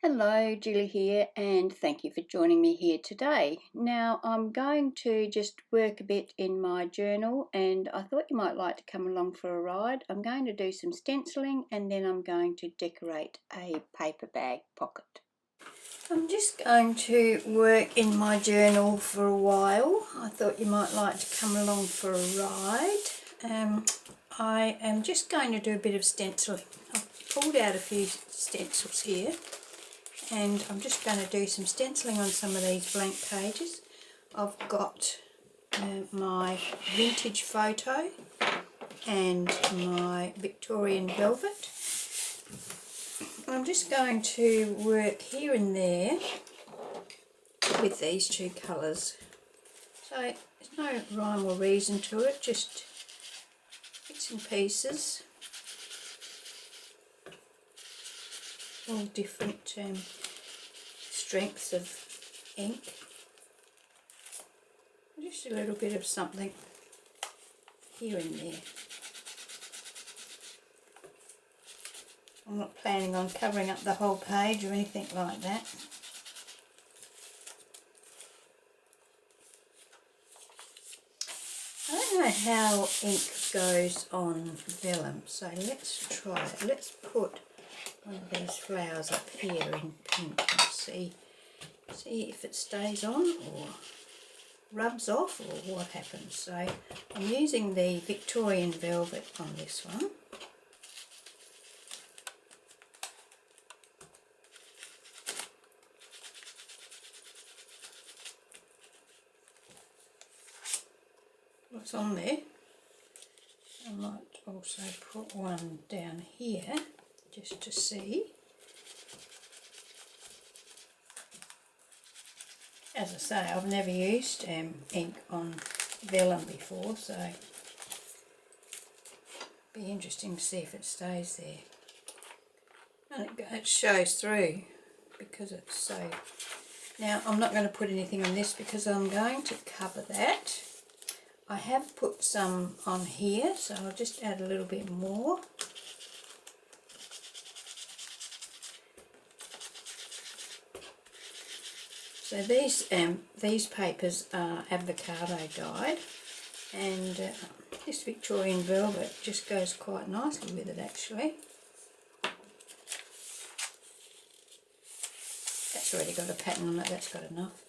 Hello, Julie here, and thank you for joining me here today. Now, I'm going to just work a bit in my journal, and I thought you might like to come along for a ride. I'm going to do some stenciling, and then I'm going to decorate a paper bag pocket. I'm just going to work in my journal for a while. I thought you might like to come along for a ride. I am just going to do a bit of stenciling. I've pulled out a few stencils here, and I'm just going to do some stenciling on some of these blank pages. I've got my vintage photo and my Victorian velvet. I'm just going to work here and there with these two colours. So there's no rhyme or reason to it, just bits and pieces. All different strengths of ink. Just a little bit of something here and there. I'm not planning on covering up the whole page or anything like that. I don't know how ink goes on vellum, so let's try it. Let's put one of these flowers up here in pink and see if it stays on or rubs off or what happens. So I'm using the Victorian velvet on this one. What's on there? I might also put one down here just to see. As I say, I've never used ink on vellum before, so it'll be interesting to see if it stays there. And it shows through because it's so... Now I'm not going to put anything on this because I'm going to cover that. I have put some on here, so I'll just add a little bit more. So these papers are avocado dyed, and this Victorian velvet just goes quite nicely with it actually. That's already got a pattern on it, that's got enough.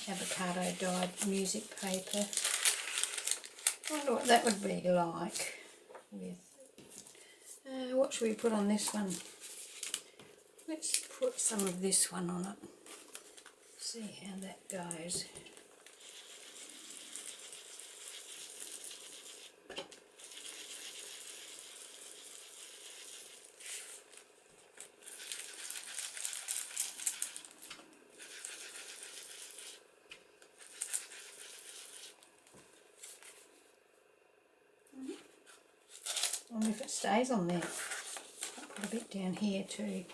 Avocado dyed music paper. I wonder what that would be like with... what should we put on this one? Let's put some of this one on it. See how that goes. I wonder if it stays on there. I'll put a bit down here too.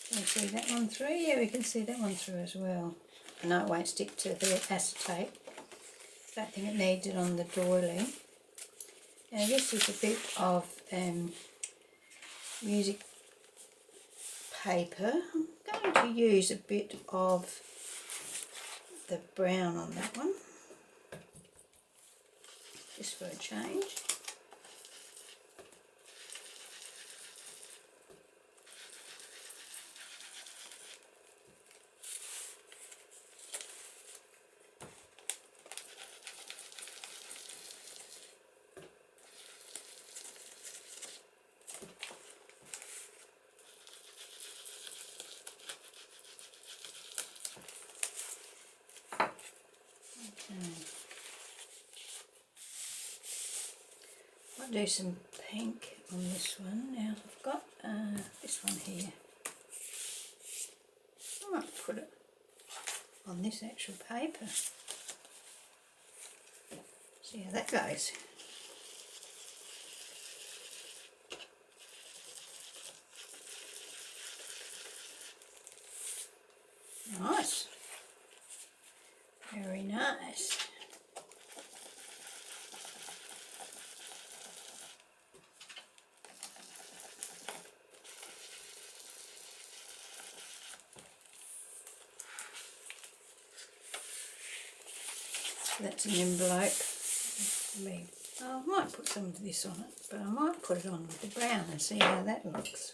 Can we see that one through? Yeah, we can see that one through as well. I know it won't stick to the acetate. Don't think it needs it on the doily. Now this is a bit of music paper. I'm going to use a bit of the brown on that one, just for a change. I'll do some pink on this one. Now I've got this one here. I might put it on this actual paper. See how that goes. Nice. Very nice. That's an envelope. I might put some of this on it, but I might put it on with the brown and see how that looks.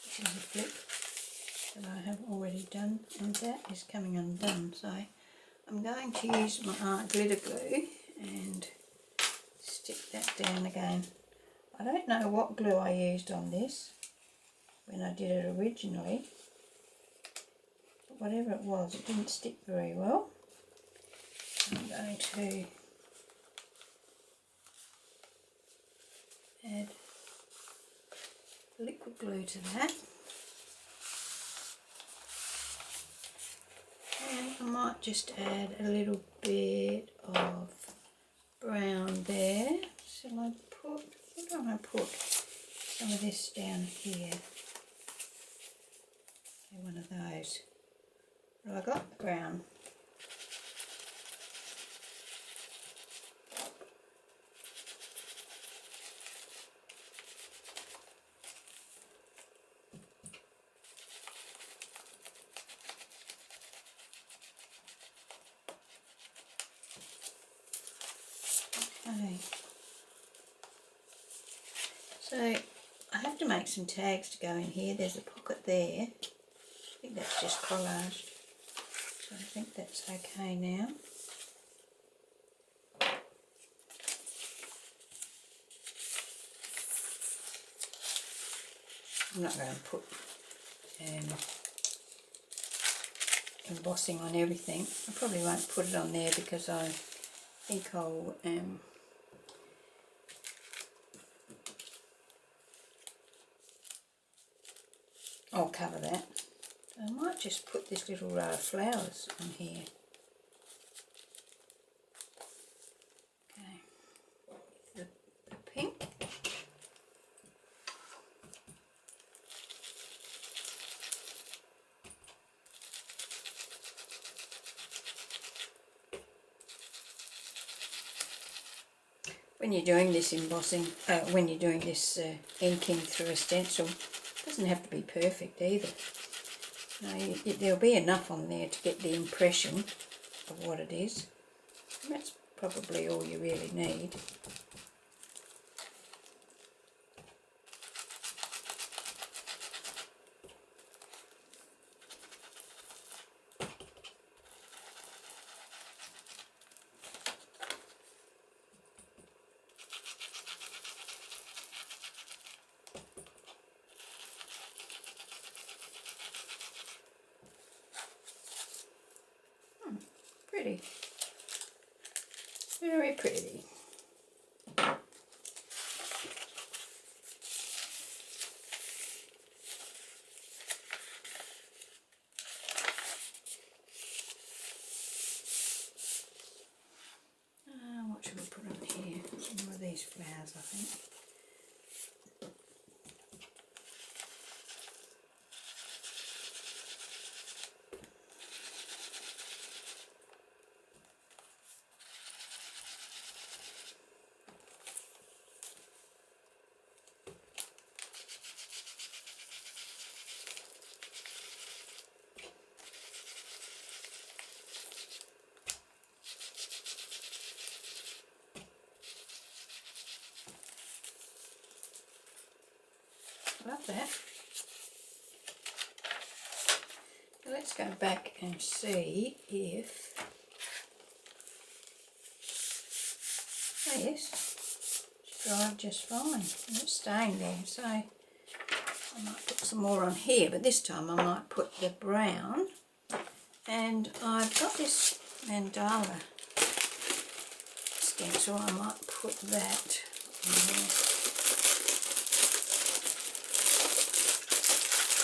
This is a flip that I have already done, and that is coming undone, so I'm going to use my art glitter glue and stick that down again. I don't know what glue I used on this when I did it originally, but whatever it was, it didn't stick very well. I'm going to add liquid glue to that, and I might just add a little bit of brown there. Shall I put, what do I want to put? Some of this down here. One of those. Well, I got the brown. Okay. So I have to make some tags to go in here. There's a pocket there. I think that's just collaged. So I think that's okay now. I'm not going to put embossing on everything. I probably won't put it on there because I think I'll cover that. I might just put this little row of flowers on here. Okay, the pink. When you're doing this embossing, when you're doing this inking through a stencil, it doesn't have to be perfect either. No, there'll be enough on there to get the impression of what it is. And that's probably all you really need. Pretty. Very pretty. What should we put on here? Some more of these flowers, I think. Love that. Now let's go back and see if, oh yes, it's dried just fine and it's staying there. So I might put some more on here, but this time I might put the brown. And I've got this Mandala stencil, I might put that on there.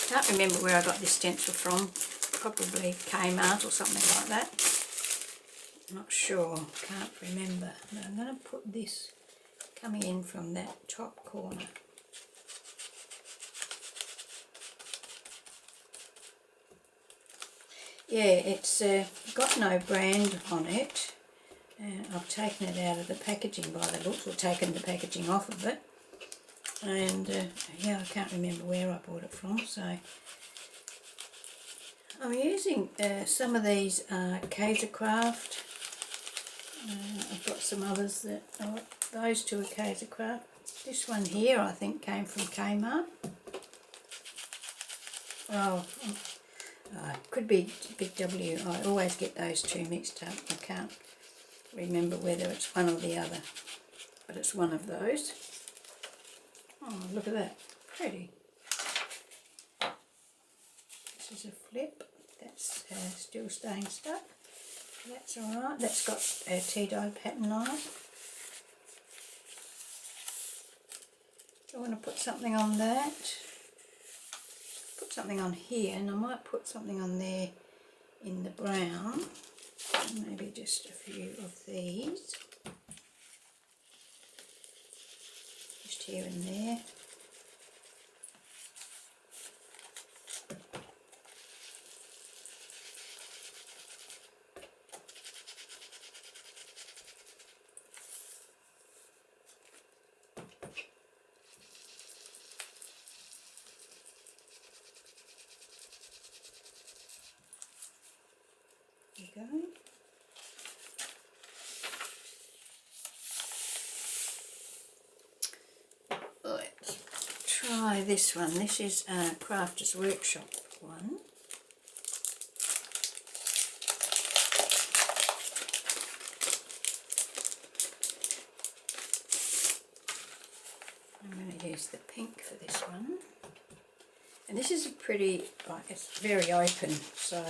Can't remember where I got this stencil from, probably Kmart or something like that. Not sure, can't remember. But I'm going to put this coming in from that top corner. Yeah, it's got no brand on it. I've taken it out of the packaging by the looks, or taken the packaging off of it. And yeah, I can't remember where I bought it from, so I'm using some of these Kaisercraft. I've got some others that those two are Kaisercraft. This one here I think came from Kmart. Oh, could be Big W. I always get those two mixed up. I can't remember whether it's one or the other, but it's one of those. Oh, look at that, pretty. This is a flip. That's still staying stuck. That's alright. That's got a tea-dye pattern on it. I want to put something on that. Put something on here, and I might put something on there in the brown. Maybe just a few of these. Just here and there. There you go. Let's try this one. This is a Crafter's Workshop one. I'm going to use the pink for this one. And this is a pretty, it's very open, so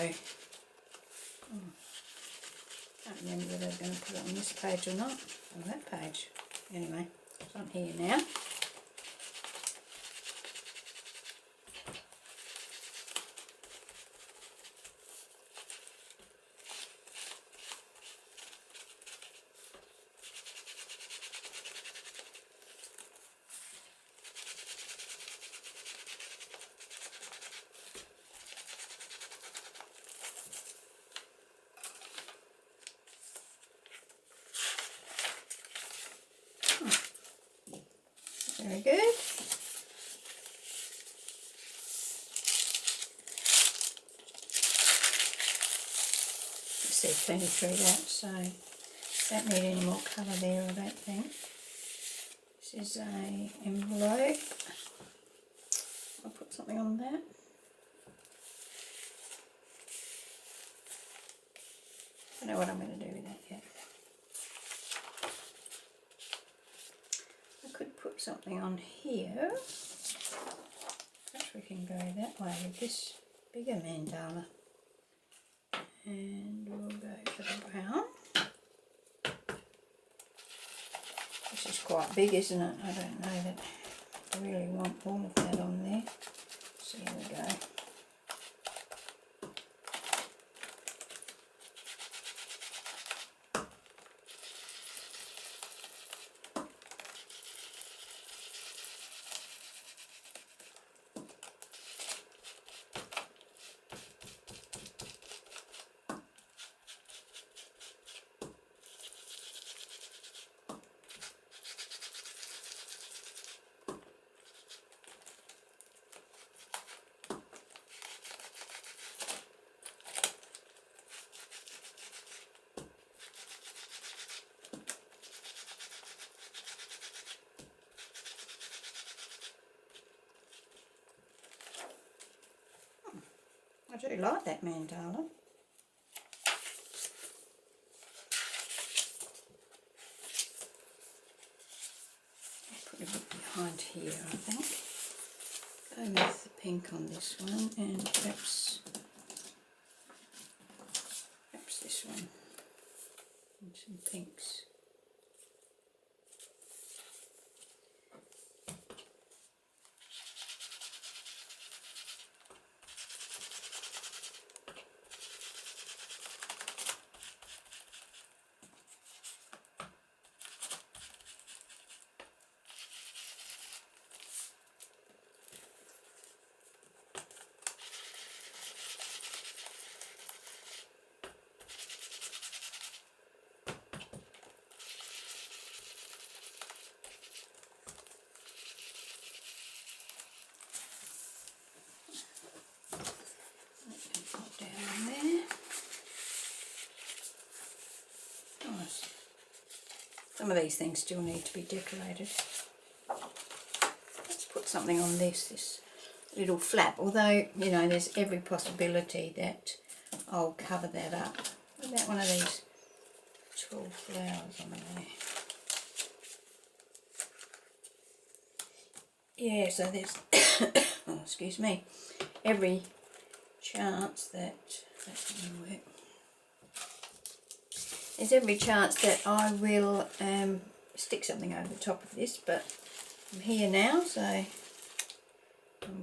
can't remember whether I was going to put it on this page or not, on that page. Anyway, it's on here now. Very good. You see plenty through that, so don't need any more colour there, I don't think. This is a envelope. I'll put something on that. I don't know what I'm going to do with that yet. Put something on here. Perhaps we can go that way with this bigger mandala. And we'll go for the brown. This is quite big, isn't it? I don't know that I really want all of that on there. So here we go. I do like that mandala. I'll put a bit behind here, I think. go with the pink on this one, and perhaps this one, and some pinks. Some of these things still need to be decorated. Let's put something on this little flap, although, you know, there's every possibility that I'll cover that up. What about one of these tall flowers on there? Yeah, so there's, oh, excuse me, every chance that doesn't work. There's every chance that I will stick something over the top of this, but I'm here now, so I'm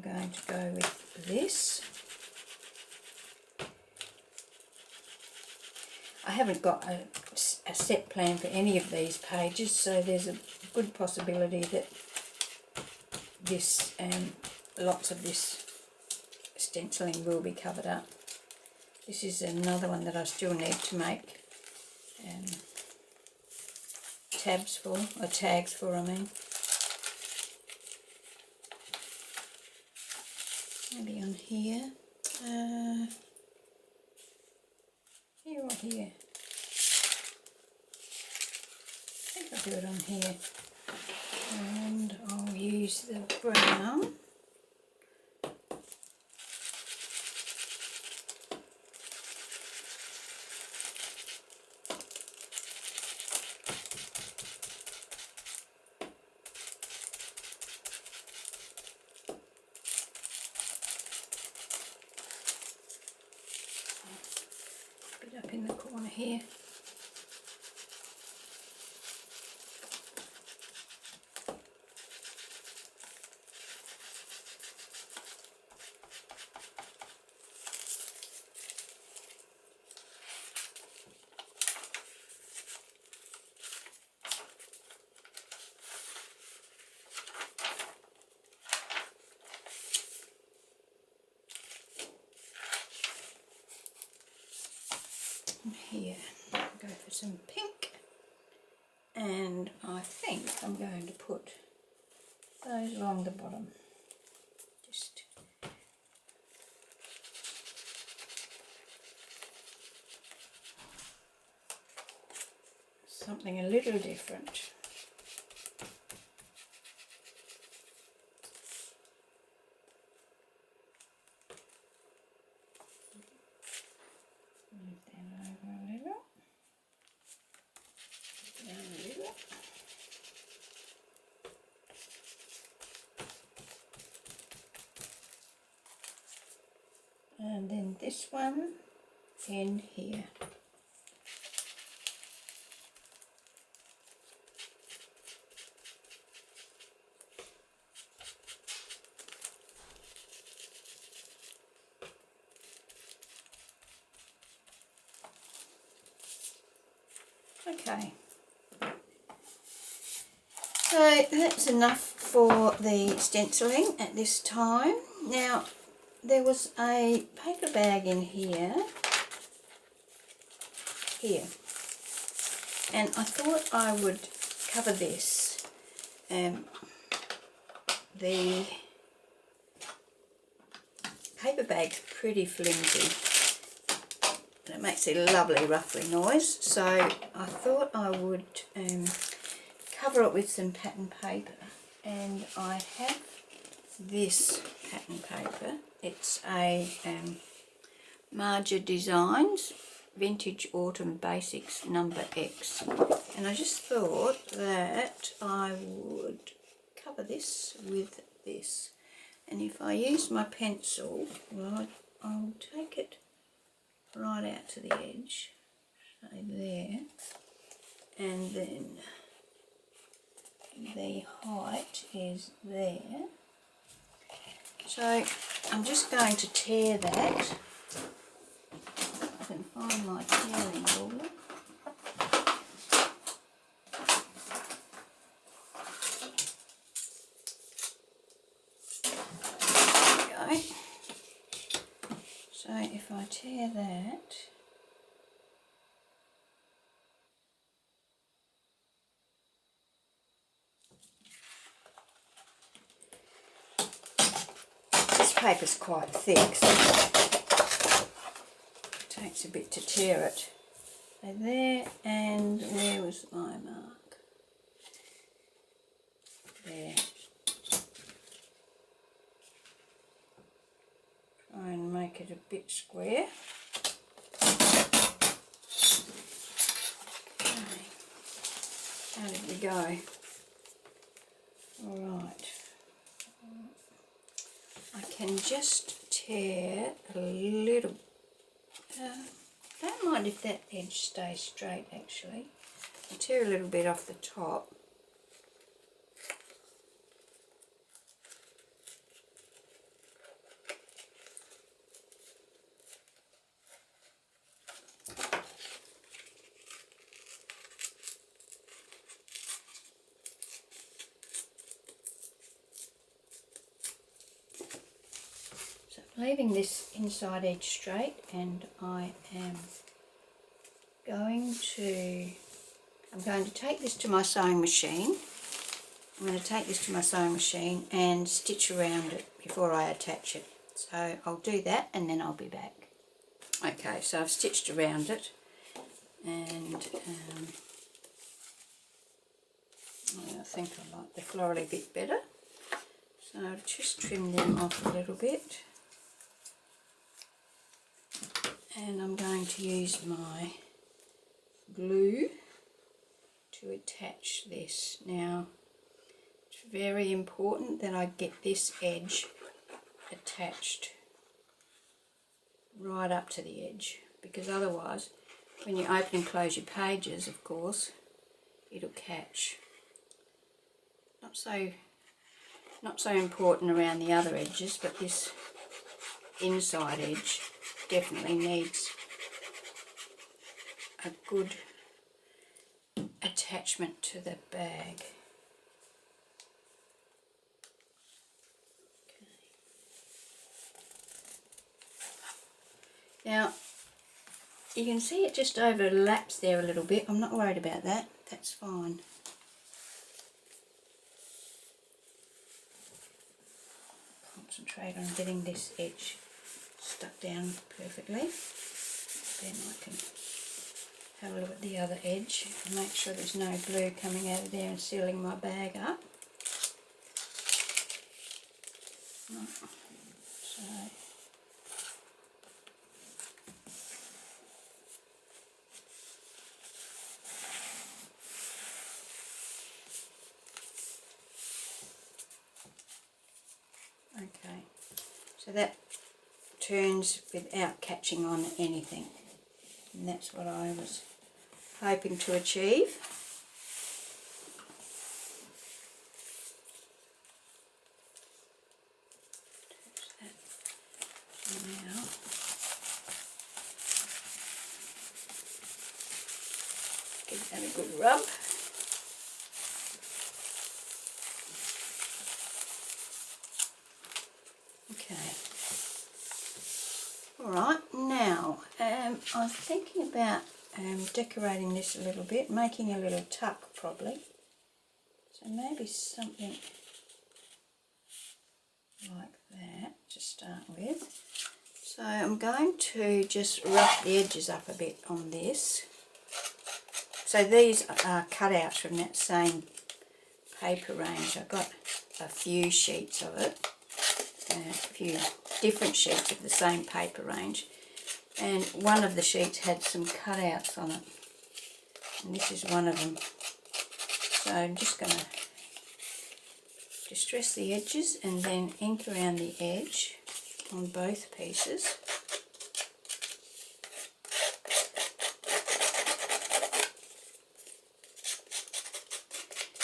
going to go with this. I haven't got a set plan for any of these pages, so there's a good possibility that this lots of this stenciling will be covered up. This is another one that I still need to make tags for, I mean. Maybe on here. Here or here? I think I'll do it on here. And I'll use the brown. Up in the corner here. Here, go for some pink, and I think I'm going to put those along the bottom. Just something a little different. And then this one in here. Okay, so that's enough for the stenciling at this time. Now, there was a paper bag in here, and I thought I would cover this. The paper bag's pretty flimsy, and it makes a lovely ruffly noise, so I thought I would cover it with some pattern paper, and I have this pattern paper. It's a Marja Designs Vintage Autumn Basics number X, and I just thought that I would cover this with this. And if I use my pencil, well, I'll take it right out to the edge, so there, and then the height is there. So I'm just going to tear that. I can find my tearing ruler. There we go. So if I tear that, this paper's quite thick, so it takes a bit to tear it. So there, and where was my mark? There. Try and make it a bit square. Okay. How did we go? Alright. I can just tear a little. Don't mind if that edge stays straight actually. I'll tear a little bit off the top. Leaving this inside edge straight, and I'm going to take this to my sewing machine. I'm going to take this to my sewing machine and stitch around it before I attach it. So I'll do that and then I'll be back. Okay, so I've stitched around it, and I think I like the floral a bit better. So I'll just trim them off a little bit. And I'm going to use my glue to attach this. Now, it's very important that I get this edge attached right up to the edge, because otherwise, when you open and close your pages, of course, it'll catch. Not so important around the other edges, but this inside edge definitely needs a good attachment to the bag. Okay. Now you can see it just overlaps there a little bit. I'm not worried about that, that's fine. Concentrate on getting this edge stuck down perfectly. Then I can have a look at the other edge and make sure there's no glue coming out of there and sealing my bag up. So okay, so that turns without catching on anything, and that's what I was hoping to achieve. Now give that a good rub. Okay. Alright, now I was thinking about decorating this a little bit, making a little tuck probably. So maybe something like that to start with. So I'm going to just rough the edges up a bit on this. So these are cutouts from that same paper range. I've got a few sheets of it. A few different sheets of the same paper range, and one of the sheets had some cutouts on it, and this is one of them. So I'm just going to distress the edges and then ink around the edge on both pieces.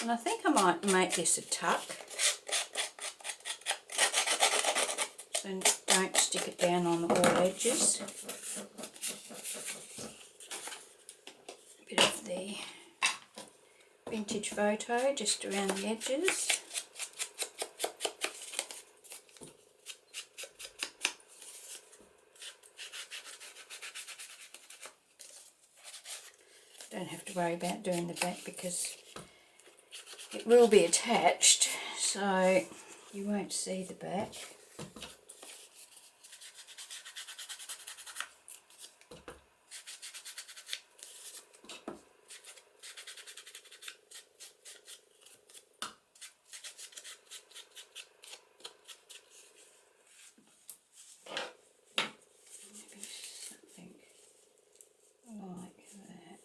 And I think I might make this a tuck, so don't stick it down on all edges. A bit of the vintage photo just around the edges. Don't have to worry about doing the back because it will be attached, so you won't see the back. Maybe something like that.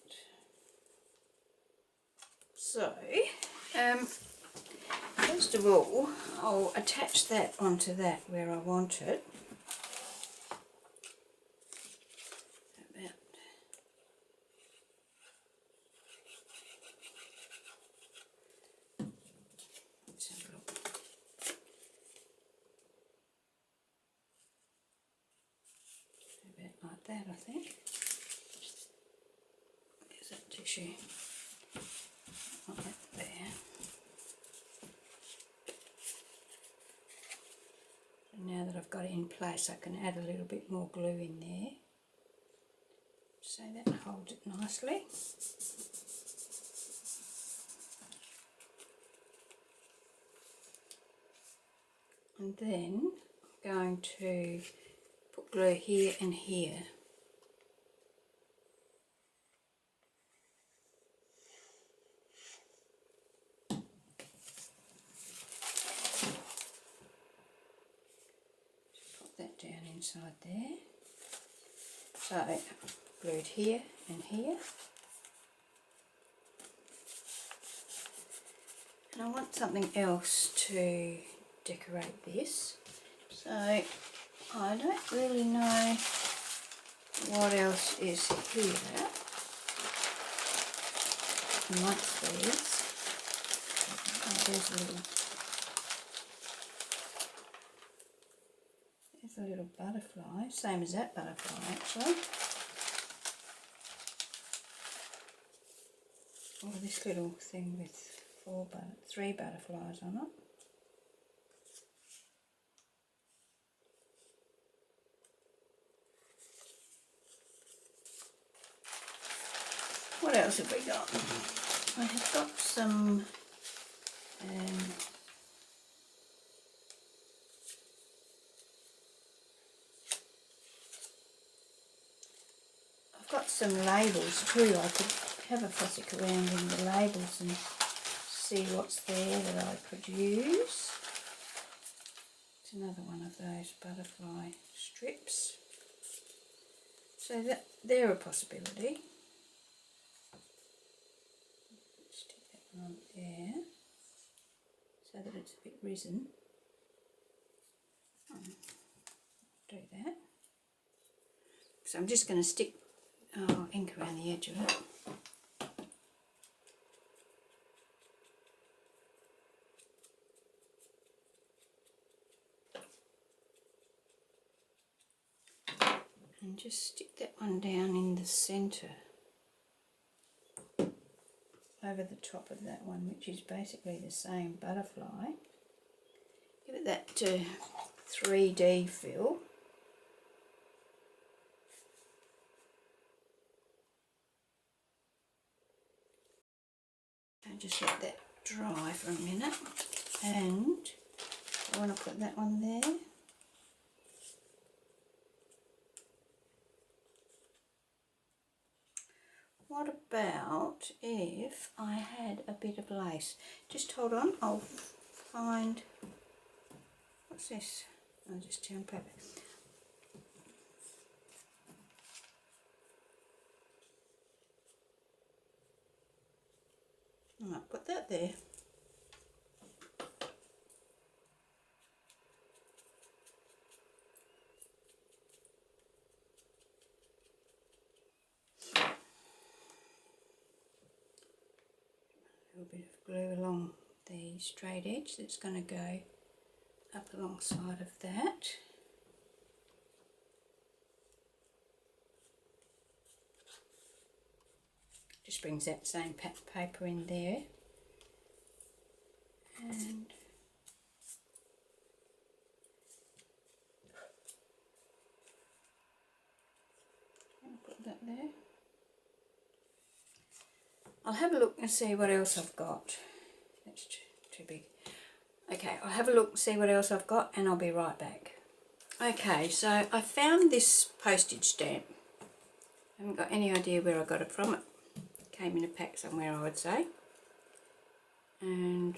So, first of all, I'll attach that onto that where I want it. About let's have a look. About like that, I think. There's that tissue. Like that there. Now that I've got it in place, I can add a little bit more glue in there, so that holds it nicely. And then I'm going to put glue here and here. That down inside there. So glued here and here. And I want something else to decorate this. So I don't really know what else is here amongst these. Oh, there's a little butterfly, same as that butterfly actually. Or this little thing with 3 butterflies on it. What else have we got? I have got some I've got some labels too. I could have a fussick around in the labels and see what's there that I could use. It's another one of those butterfly strips. So they're a possibility. Stick that one on there so that it's a bit risen. Do that. So I'm just going to stick ink around the edge of it. And just stick that one down in the centre over the top of that one, which is basically the same butterfly. Give it that 3D feel. And just let that dry for a minute, and I want to put that one there. What about if I had a bit of lace? Just hold on, I'll find, what's this? Oh, just town paper. I might put that there. little bit of glue along the straight edge that's going to go up alongside of that. Just brings that same paper in there, and I'll put that there. I'll have a look and see what else I've got. That's too big. Okay, I'll have a look and see what else I've got, and I'll be right back. Okay, so I found this postage stamp. I haven't got any idea where I got it from. It came in a pack somewhere, I would say. And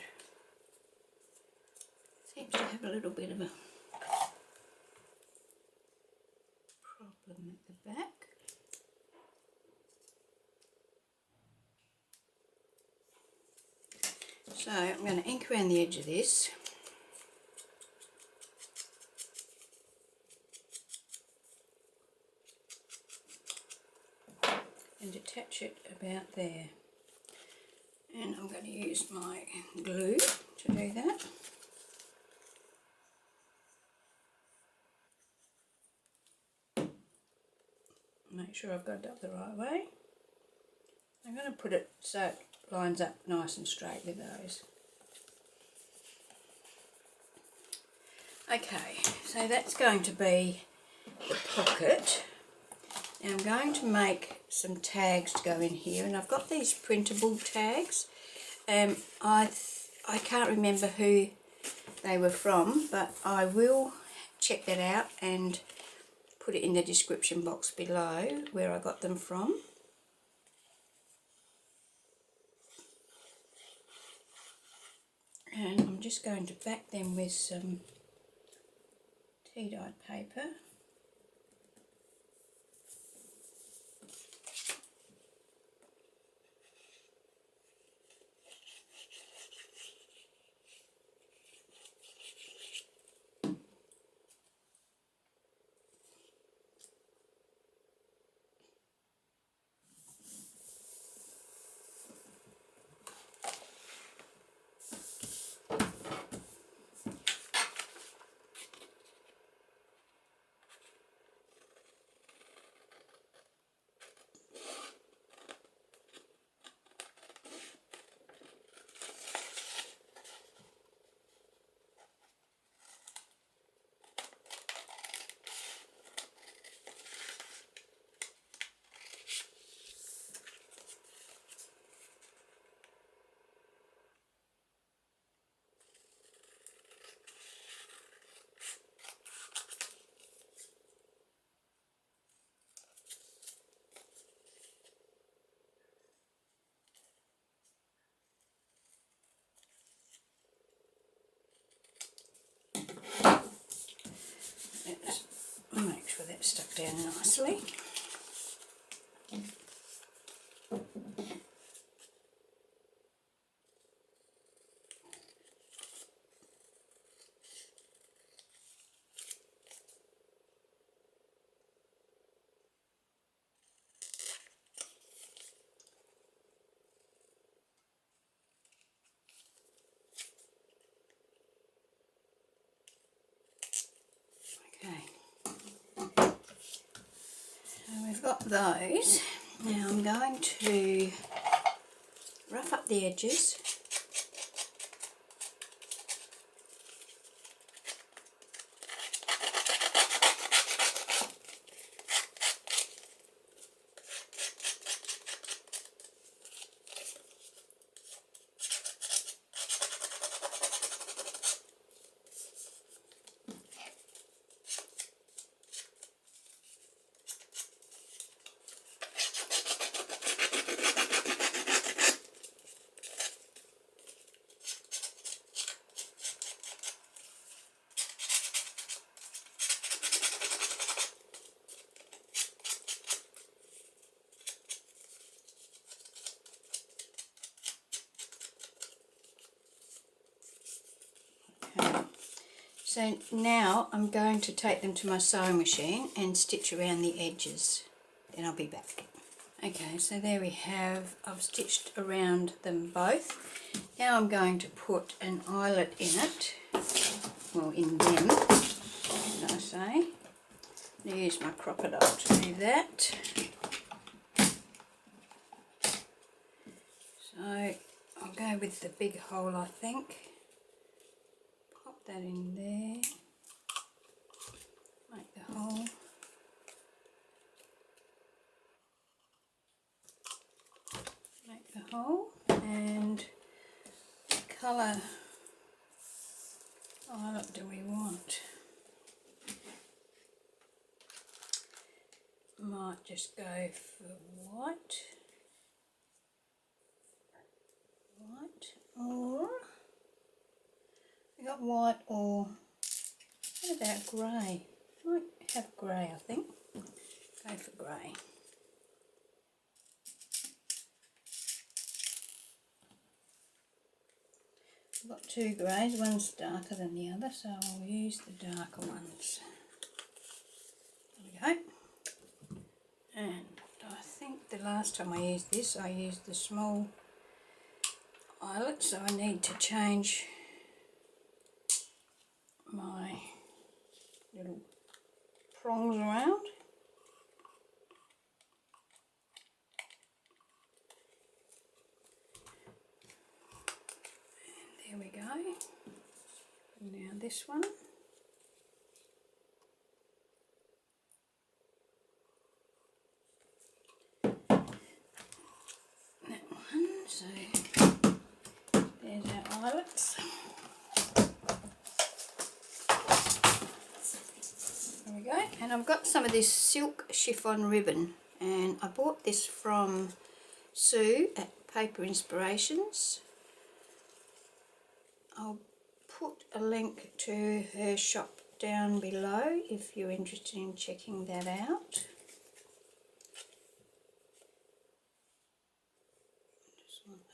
seems to have a little bit of a problem at the back. So I'm going to ink around the edge of this. And attach it about there. And I'm going to use my glue to do that. Make sure I've got it up the right way. I'm going to put it so it lines up nice and straight with those. Okay, so that's going to be the pocket. Now I'm going to make some tags to go in here, and I've got these printable tags. I can't remember who they were from, but I will check that out and put it in the description box below where I got them from. And I'm just going to back them with some tea-dyed paper. Let's make sure that's stuck down nicely. We've got those. Now I'm going to rough up the edges. So now I'm going to take them to my sewing machine and stitch around the edges. Then I'll be back. Okay, so there we have, I've stitched around them both. Now I'm going to put an eyelet in it, well in them, should I say. I'll use my crocodile to do that. So I'll go with the big hole, I think. Pop that in there, make the hole. Make the hole, and what colour eyelet do we want? Might just go for white, or we got white, or what about grey? Might have grey, I think. Go for grey. I've got two greys, one's darker than the other, so I'll use the darker ones. There we go. And I think the last time I used this, I used the small eyelet, so I need to change my little prongs around. And there we go. And now this one. So there's our eyelets. There we go. And I've got some of this silk chiffon ribbon, and I bought this from Sue at Paper Inspirations. I'll put a link to her shop down below if you're interested in checking that out.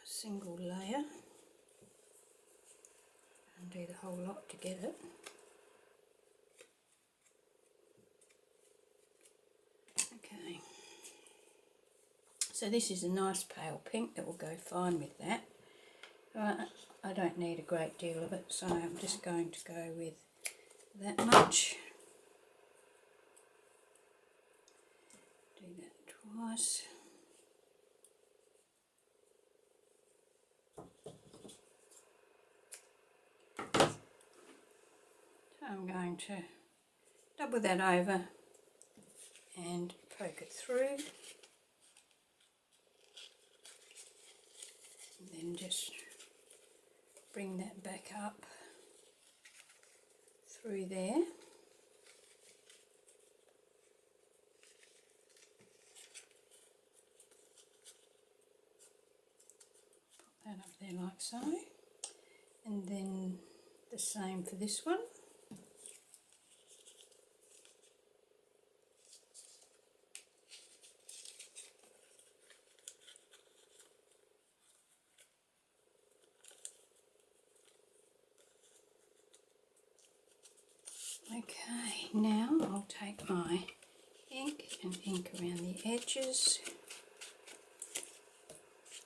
Single layer and do the whole lot to get it. Okay, so this is a nice pale pink that will go fine with that. I don't need a great deal of it, so I'm just going to go with that much. Do that twice. I'm going to double that over and poke it through, and then just bring that back up through there. Put that up there like so, and then the same for this one. Okay, now I'll take my ink and ink around the edges.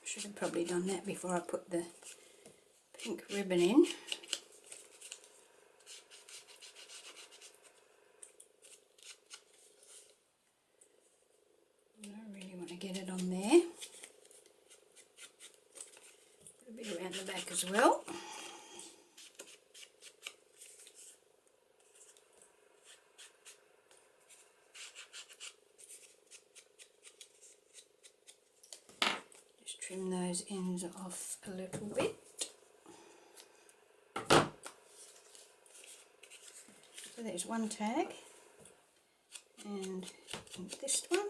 Should have probably done that before I put the pink ribbon in. I don't really want to get it on there. Put a bit around the back as well. Trim those ends off a little bit. So there's one tag, and this one.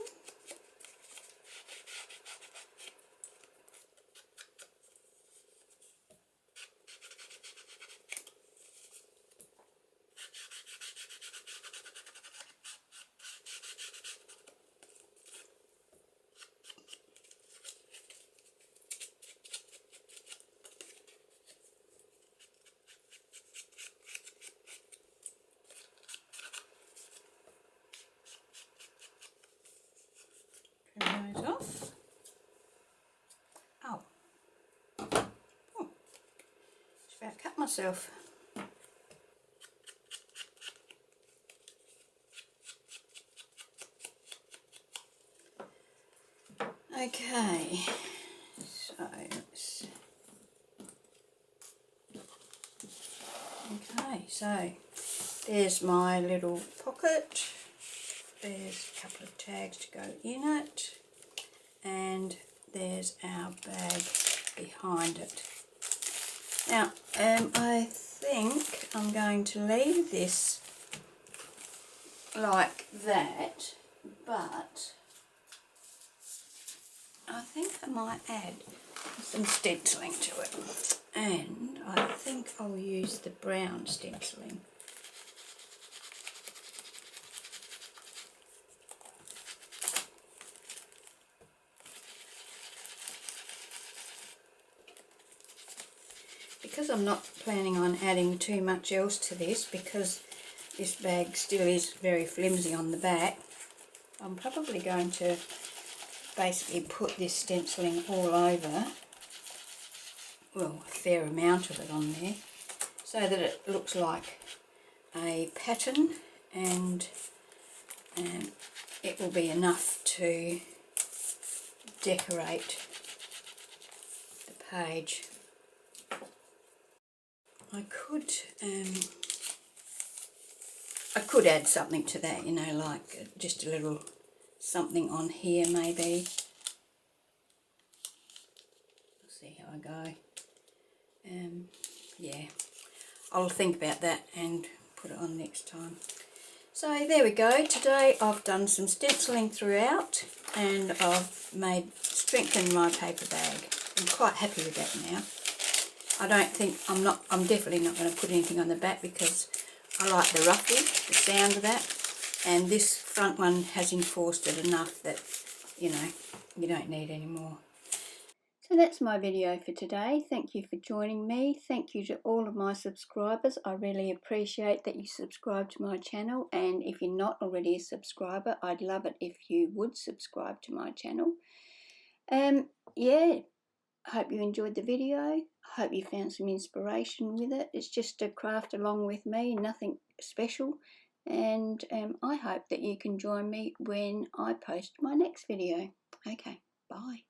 myself. Okay, so let's, okay, so there's my little pocket. There's a couple of tags to go in it, and there's our bag behind it. Now, I think I'm going to leave this like that, but I think I might add some stenciling to it, and I think I'll use the brown stenciling. Because I'm not planning on adding too much else to this, because this bag still is very flimsy on the back, I'm probably going to basically put this stenciling all over, well, a fair amount of it on there, so that it looks like a pattern, and it will be enough to decorate the page. I could add something to that, you know, like just a little something on here maybe. We'll see how I go. Yeah, I'll think about that and put it on next time. So there we go. Today I've done some stenciling throughout, and I've strengthened my paper bag. I'm quite happy with that now. I'm definitely not going to put anything on the back because I like the ruffle, the sound of that, and this front one has enforced it enough that, you know, you don't need any more. So that's my video for today. Thank you for joining me. Thank you to all of my subscribers. I really appreciate that you subscribe to my channel, and if you're not already a subscriber, I'd love it if you would subscribe to my channel. Yeah, I hope you enjoyed the video. I hope you found some inspiration with it. It's just a craft along with me, nothing special. And I hope that you can join me when I post my next video. Okay, bye.